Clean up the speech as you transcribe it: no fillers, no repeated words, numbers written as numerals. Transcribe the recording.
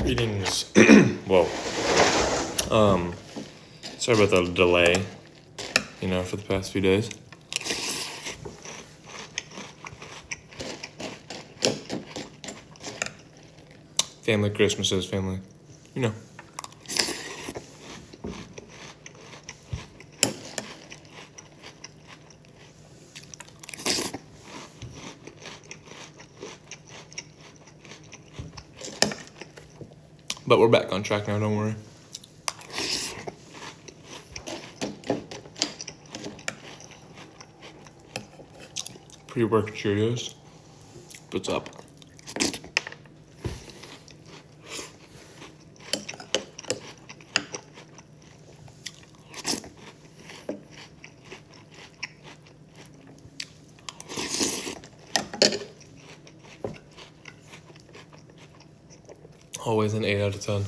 Greetings. Whoa. Sorry about the delay, for the past few days. Family Christmases, family. But we're back on track now, don't worry. Pre-work Cheerios. What's up? Always an 8 out of 10.